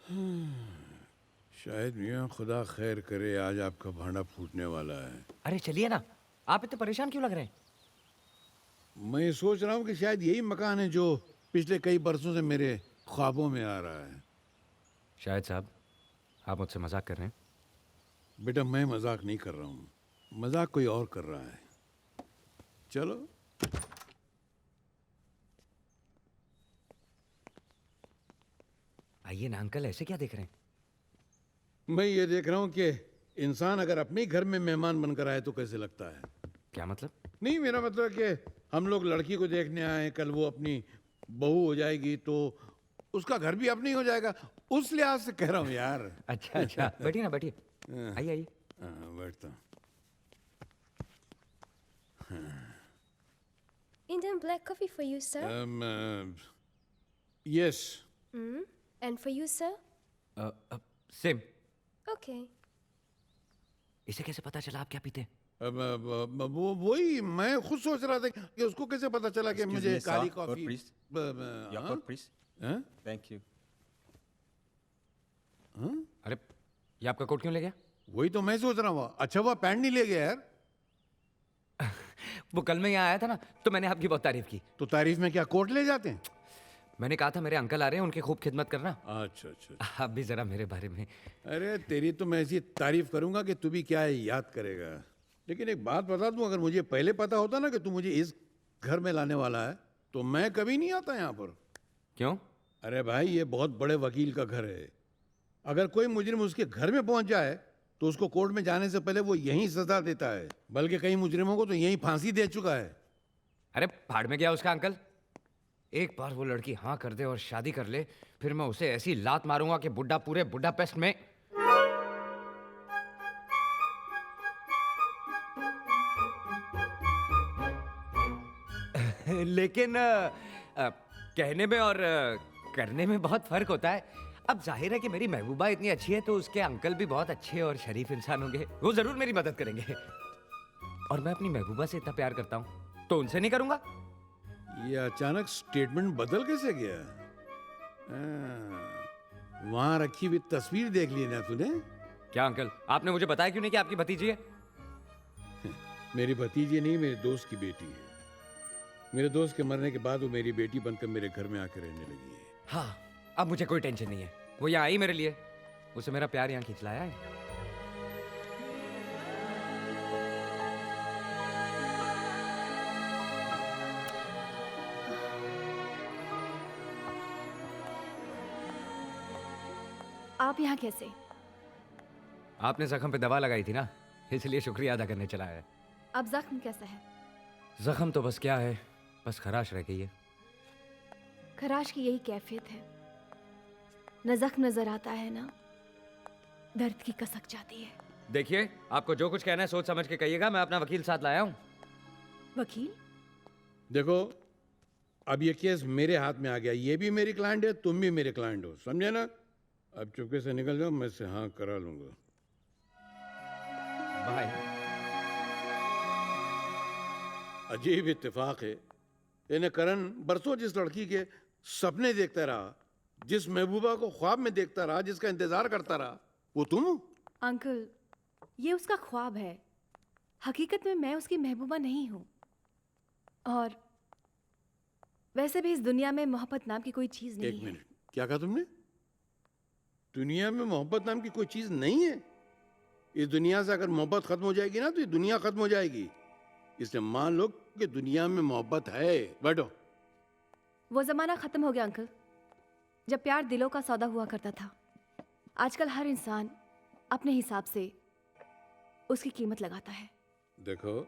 शायद मियाँ खुदा खैर करे, आज आपका भांडा फूटने वाला है। अरे चलिए ना, आप इतने परेशान क्यों लग रहे हैं? मैं सोच रहा हूँ कि शायद यही मकान है जो पिछले कई बरसों से मेरे ख्वाबों में आ रहा है। शायद साहब, आप मुझसे मजाक कर रहे हैं। बेटा, मैं मजाक नहीं कर रहा हूँ, मजाक कोई और कर रहा है। चलो। आइए ना अंकल, ऐसे क्या देख रहे हैं? मैं ये देख रहा हूँ कि इंसान अगर अपने ही घर में मेहमान बनकर आए तो कैसे लगता है। क्या मतलब? नहीं, मेरा मतलब है कि हम लोग लड़की को देखने आए, कल वो अपनी बहू हो जाएगी तो उसका घर भी अपनी हो जाएगा, उस लिहाज से कह रहा हूँ यार। अच्छा अच्छा, बैठिए ना, बैठिए। आइए आइए। हाँ, बैठता हूँ। Indian black coffee for you, sir. Yes. And for you, sir? Same. Okay. इसे कैसे पता चला आप क्या पीते हैं? वो वही मैं खुद सोच रहा था कि उसको कैसे पता चला कि Excuse मुझे me, sir. Kali Court, coffee. please. Your हाँ? court, please. हाँ? Thank you. अरे, ये आपका कोट क्यों ले गया? वही तो मैं सोच रहा हूँ। अच्छा, वो पैंट नहीं ले गया यार? वो कल में यहाँ आया था ना, तो मैंने आपकी बहुत तारीफ की। तो तारीफ में क्या कोट ले जाते हैं? मैंने कहा था मेरे अंकल आ रहे हैं, उनकी खूब खिदमत करना। अच्छा अच्छा। आप भी जरा मेरे बारे में। अरे तेरी तो मैं ऐसी तारीफ करूंगा कि तू भी क्या है याद करेगा। लेकिन एक बात बता दूं, अगर मुझे पहले पता होता ना कि तू मुझे इस घर में लाने वाला है तो मैं कभी नहीं आता यहाँ पर। क्यों? अरे भाई, ये बहुत बड़े वकील का घर है। अगर कोई मुजरिम उसके घर में पहुंच जाए तो उसको कोर्ट में जाने से पहले वो यहीं सजा देता है, बल्कि कई मुजरिमों को तो यहीं फांसी दे चुका है। अरे भाड़ में गया उसका अंकल। एक बार वो लड़की हाँ कर दे और शादी कर ले, फिर मैं उसे ऐसी लात मारूंगा कि बुड्ढा पूरे बुडापेस्ट में। लेकिन कहने में और करने में बहुत फर्क होता है। अब जाहिर है कि मेरी महबूबा इतनी अच्छी है तो उसके अंकल भी बहुत अच्छे और शरीफ इंसान होंगे, वो जरूर मेरी मदद करेंगे। और मैं अपनी महबूबा से इतना प्यार करता हूँ तो उनसे नहीं करूंगा? ये अचानक स्टेटमेंट बदल कैसे गया? वहां रखी हुई तस्वीर देख ली ना तूने? क्या अंकल, आपने मुझे बताया क्यों नहीं कि आपकी भतीजी है? मेरी भतीजी नहीं, मेरे दोस्त की बेटी है। मेरे दोस्त के मरने के बाद वो मेरी बेटी बनकर मेरे घर में आकर रहने लगी है। हाँ, अब मुझे कोई टेंशन नहीं है। वो यहाँ आई मेरे लिए, उसे मेरा प्यार यहाँ खींच लाया है। आप यहाँ कैसे? आपने जख्म पे दवा लगाई थी ना, इसलिए शुक्रिया अदा करने चला है। अब जख्म कैसा है? जख्म तो बस क्या है, बस खराश रह गई है। खराश की यही कैफियत है, न जख्म नजर आता है ना दर्द की कसक जाती है। देखिए, आपको जो कुछ कहना है सोच समझ के कहिएगा। मैं अपना वकील साथ लाया हूँ। वकील? देखो, अब ये केस मेरे हाथ में आ गया। ये भी मेरी क्लाइंट है, तुम भी मेरे क्लाइंट हो, समझे ना? अब चुपके से निकल जाओ, मैं से हाँ करा लूंगा। बाय। अजीब इत्तेफाक है, यानी करण बरसों जिस लड़की के सपने देखता रहा, जिस महबूबा को ख्वाब में देखता रहा, जिसका इंतजार करता रहा, वो तुम हो। अंकल, ये उसका ख्वाब है। हकीकत में मैं उसकी महबूबा नहीं हूँ। और वैसे भी इस दुनिया में मोहब्बत नाम की कोई चीज नहीं एक है। मिनट, क्या कहा तुमने? दुनिया में मोहब्बत नाम की कोई चीज नहीं है? इस दुनिया से अगर मोहब्बत खत्म हो जाएगी ना तो ये दुनिया खत्म हो जाएगी। इसलिए मान लो कि दुनिया में मोहब्बत है। बैठो। वो जमाना खत्म हो गया अंकल, जब प्यार दिलों का सौदा हुआ करता था। आजकल हर इंसान अपने हिसाब से उसकी कीमत लगाता है। देखो,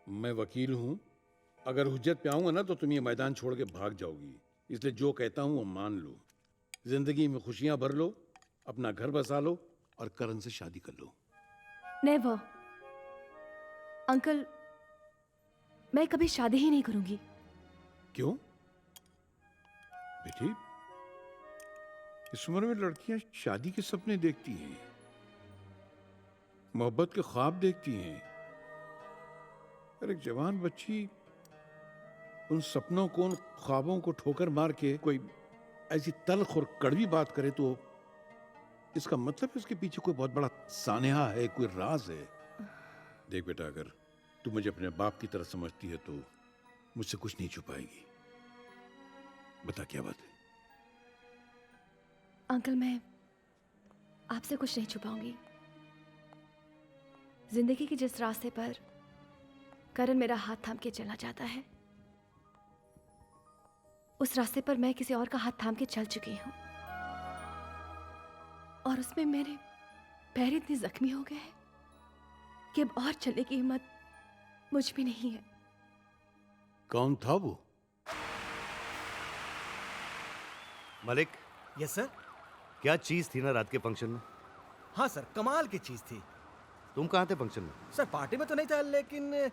मैं वकील हूं, अगर हुज्जत पे आऊंगा ना तो तुम ये मैदान छोड़ के भाग जाओगी। इसलिए जो कहता हूं वो मान लो। जिंदगी में खुशियां भर लो, अपना घर बसा लो और करण से शादी कर लो। नेवर अंकल, मैं कभी शादी ही नहीं करूंगी। क्यों बेटी? इस उम्र में लड़कियां शादी के सपने देखती हैं, मोहब्बत के ख्वाब देखती हैं। और एक जवान बच्ची उन सपनों को, उन ख्वाबों को ठोकर मार के कोई ऐसी तल्ख और कड़वी बात करे तो इसका मतलब है उसके पीछे कोई बहुत बड़ा सानेहा है, कोई राज है। देख बेटा, अगर तू मुझे अपने बाप की तरह समझती है तो मुझसे कुछ नहीं छुपाएगी। बता क्या बात है? अंकल, मैं आपसे कुछ नहीं छुपाऊंगी। जिंदगी के जिस रास्ते पर करण मेरा हाथ थाम के चला जाता है, उस रास्ते पर मैं किसी और का हाथ थाम के चल चुकी हूं, और उसमें मेरे पैर इतने जख्मी हो गए हैं कि अब और चलने की हिम्मत मुझ में नहीं है। कौन था वो? Malik, yes sir. क्या चीज थी ना रात के फंक्शन में? हाँ सर, कमाल की चीज थी। तुम कहाँ थे फंक्शन में? सर पार्टी में तो नहीं था, लेकिन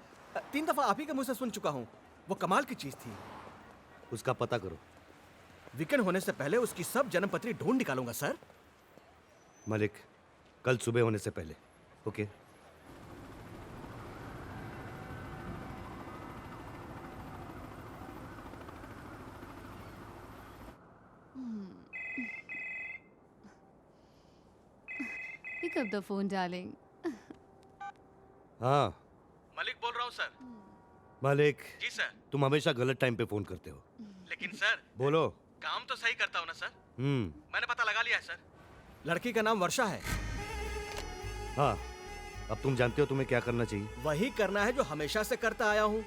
3 दफा आप ही के मुंह से सुन चुका हूँ। वो कमाल की चीज थी। उसका पता करो। वीकेंड होने से पहले उसकी सब जन्मपत्री ढूंढ निकालूंगा सर। मलिक, कल सुबह होने से पहले। Okay? Pick up the phone, darling. हाँ मलिक बोल रहा हूँ सर। मलिक, जी सर। तुम हमेशा गलत टाइम पे फोन करते हो। लेकिन सर, बोलो। काम तो सही करता हूँ ना सर? हम्म। मैंने पता लगा लिया है सर। लड़की का नाम वर्षा है। हाँ, अब तुम जानते हो तुम्हें क्या करना चाहिए। वही करना है जो हमेशा से करता आया हूँ।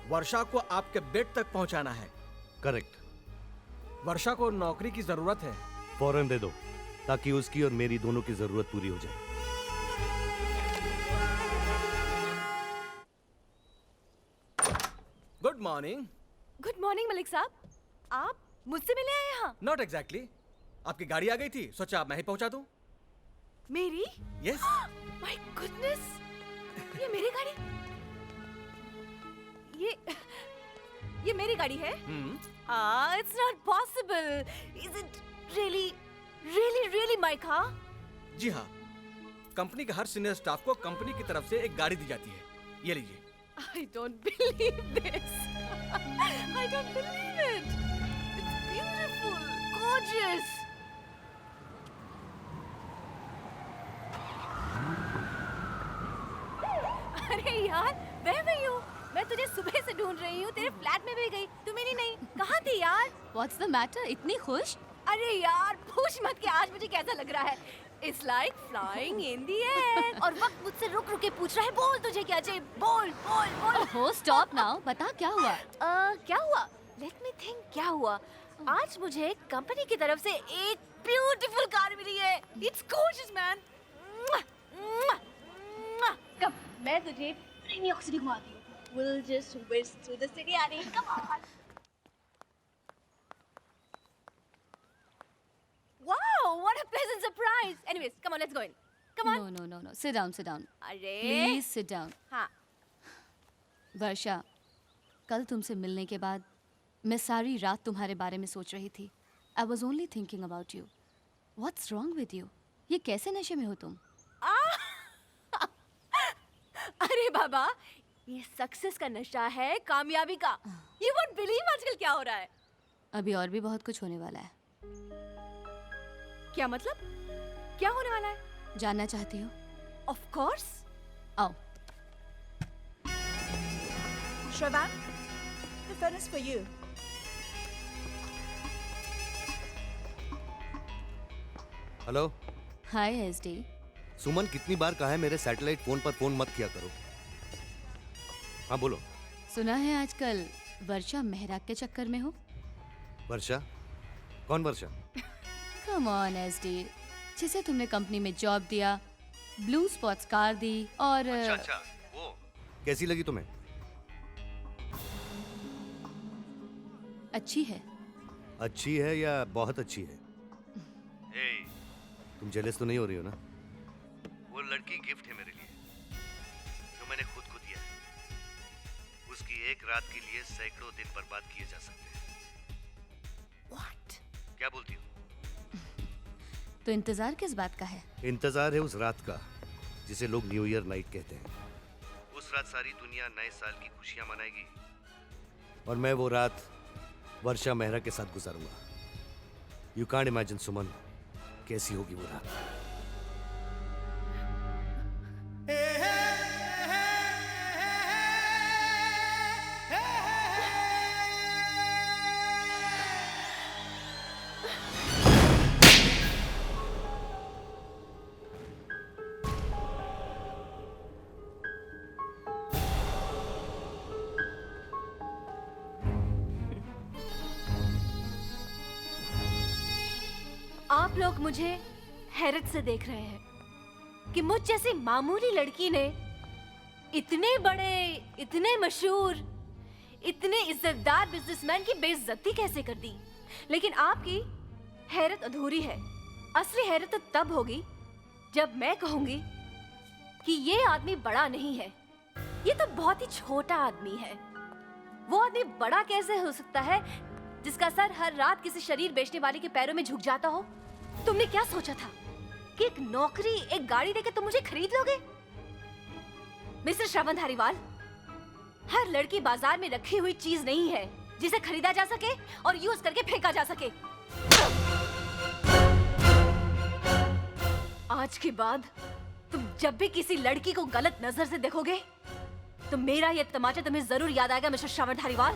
वर्षा को आपके बेड तक पहुँचाना है। करेक्ट। वर्षा को नौकरी की जरूरत है। फौरन दे दो, ताकि उसकी और मेरी दोनों की जरूरत पूरी हो जाए। Good morning. Good morning Malik साहब, आप मुझसे मिले हैं यहाँ? Not exactly. आपकी गाड़ी आ गई थी, सोचा मैं ही पहुंचा दूं। मेरी? यस। माय गुडनेस, ये मेरी गाड़ी? ये मेरी गाड़ी है? It's not possible. Is it really my car? जी हाँ, कंपनी के हर सीनियर स्टाफ को कंपनी की तरफ से एक गाड़ी दी जाती है। ये लीजिए। I don't believe this. I don't believe it. It's beautiful, gorgeous. अरे यार, where were you? मैं तुझे सुबह से ढूंढ रही हूँ, तेरे फ्लैट में भी गई, तू मिली नहीं। कहाँ थी यार? What's the matter? इतनी खुश? अरे यार, पूछ मत कि आज मुझे कैसा लग रहा है। It's like flying in the air. और वक्त मुझसे रुक रुक के पूछ रहा है, बोल तुझे क्या चाहिए, बोल बोल बोल। Oh, stop now. बता क्या हुआ? क्या हुआ? Let me think, क्या हुआ? आज मुझे कंपनी की तरफ से एक ब्यूटीफुल कार मिली है। It's gorgeous, man. कब मैं तुझे न्यूयॉर्क सिटी घुमाती हूँ। We'll just whiz through the city, Annie. Come on. Wow, what a pleasant surprise. Anyways, come on, let's go in. Come on. No. Sit down. अरे Please sit down. हाँ, वर्षा, कल तुमसे मिलने के बाद मैं सारी रात तुम्हारे बारे में सोच रही थी। I was only thinking about you. What's wrong with you? ये कैसे नशे में हो तुम? अरे बाबा, ये सक्सेस का नशा है, कामयाबी का। You won't believe आजकल क्या हो रहा है। अभी और भी बहुत कुछ होने वाला है। क्या मतलब? क्या होने वाला है? जानना चाहती हो? Of course. आओ। Shravan, the phone is for you. Hello hi SD. Suman, कितनी बार कहा है मेरे सैटेलाइट फोन पर फोन मत किया करो। हाँ बोलो। सुना है आजकल वर्षा मेहराग के चक्कर में हो। वर्षा? कौन वर्षा? कम ऑन एसडी, जिसे तुमने कंपनी में जॉब दिया, ब्लू स्पॉट्स कार दी और अच्छा, वो कैसी लगी तुम्हें? अच्छी है। अच्छी है या बहुत अच्छी है? तुम जेलस तो नहीं हो रही हो ना? वो लड़की गिफ्ट है मेरे लिए, जो मैंने खुद को दिया है। उसकी एक रात के लिए सैकड़ों दिन बर्बाद किए जा सकते हैं। What? क्या बोलती हो? तो इंतजार किस बात का है? इंतजार है उस रात का जिसे लोग न्यू ईयर नाइट कहते हैं। उस रात सारी दुनिया नए साल की खुशियां मनाएगी और मैं वो रात वर्षा मेहरा के साथ गुजारूंगा। यू कांट इमेजिन सुमन, कैसी होगी वो रात। आप लोग मुझे हैरत से देख रहे हैं कि मुझ जैसी मामूली लड़की ने इतने बड़े, इतने मशहूर, इतने इज्जतदार बिजनेसमैन की बेइज्जती कैसे कर दी। लेकिन आपकी हैरत अधूरी है। असली हैरत तो तब होगी जब मैं कहूंगी कि ये आदमी बड़ा नहीं है, ये तो बहुत ही छोटा आदमी है। वो आदमी बड़ा कैसे हो सकता है जिसका सर हर रात किसी शरीर बेचने वाले के पैरों में झुक जाता हो। तुमने क्या सोचा था कि एक नौकरी, एक गाड़ी देकर तुम मुझे खरीद लोगे? मिस्टर श्रवण धारीवाल, हर लड़की बाजार में रखी हुई चीज नहीं है जिसे खरीदा जा सके और यूज करके फेंका जा सके। आज के बाद तुम जब भी किसी लड़की को गलत नजर से देखोगे तो मेरा ये तमाचा तुम्हें जरूर याद आएगा मिस्टर श्रवण धारीवाल।